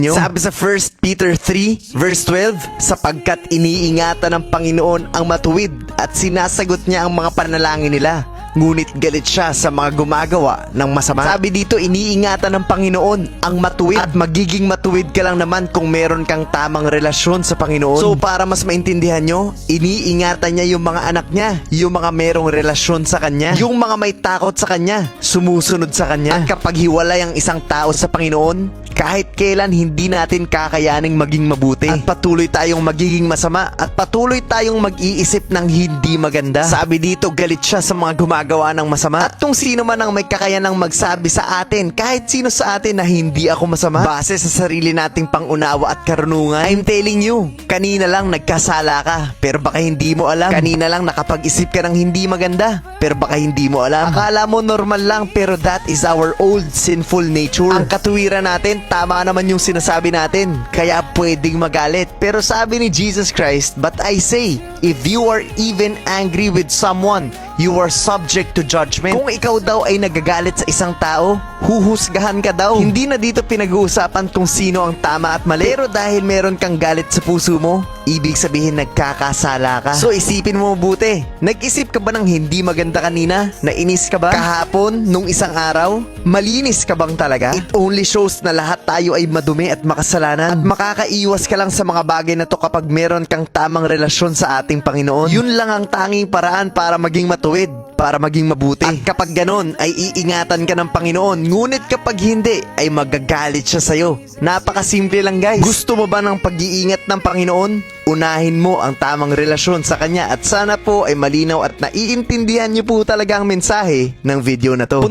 nyo? Sabi sa 1 Peter 3 verse 12, sapagkat iniingatan ng Panginoon ang matuwid at sinasagot niya ang mga panalangin nila. Ngunit galit siya sa mga gumagawa ng masama. Sabi dito, iniingatan ng Panginoon ang matuwid. At magiging matuwid ka lang naman kung meron kang tamang relasyon sa Panginoon. So para mas maintindihan nyo, iniingatan niya yung mga anak niya, yung mga merong relasyon sa Kanya, yung mga may takot sa Kanya, sumusunod sa Kanya. At kapag hiwalay ang isang tao sa Panginoon, kahit kailan hindi natin kakayaning maging mabuti. At patuloy tayong magiging masama at patuloy tayong mag-iisip ng hindi maganda. Sabi dito, galit siya sa mga gumagawa ng masama. At kung sino man ang may kakayanang magsabi sa atin, kahit sino sa atin na hindi ako masama, base sa sarili nating pangunawa at karunungan, I'm telling you, kanina lang nagkasala ka, pero baka hindi mo alam. Kanina lang nakapag-isip ka ng hindi maganda, pero baka hindi mo alam. Akala mo normal lang, pero that is our old sinful nature. Ang katuwiran natin, tama naman yung sinasabi natin, kaya pwedeng magalit. Pero sabi ni Jesus Christ, but I say, if you are even angry with someone, you are subject to judgment. Kung ikaw daw ay nagagalit sa isang tao, huhusgahan ka daw. Hindi na dito pinag-uusapan kung sino ang tama at mali. Pero dahil meron kang galit sa puso mo, ibig sabihin nagkakasala ka. So isipin mo mabuti. Nag-isip ka ba ng hindi maganda kanina? Nainis ka ba? Kahapon, nung isang araw? Malinis ka bang talaga? It only shows na lahat tayo ay madumi at makasalanan. At makakaiwas ka lang sa mga bagay na to kapag meron kang tamang relasyon sa ating Panginoon. Yun lang ang tanging paraan para maging matuwid, para maging mabuti. At kapag ganon, ay iingatan ka ng Panginoon. Ngunit kapag hindi, ay magagalit siya sa'yo. Napakasimple lang guys. Gusto mo ba ng pag-iingat ng Panginoon? Unahin mo ang tamang relasyon sa Kanya. At sana po ay malinaw at naiintindihan niyo po talaga ang mensahe ng video na to.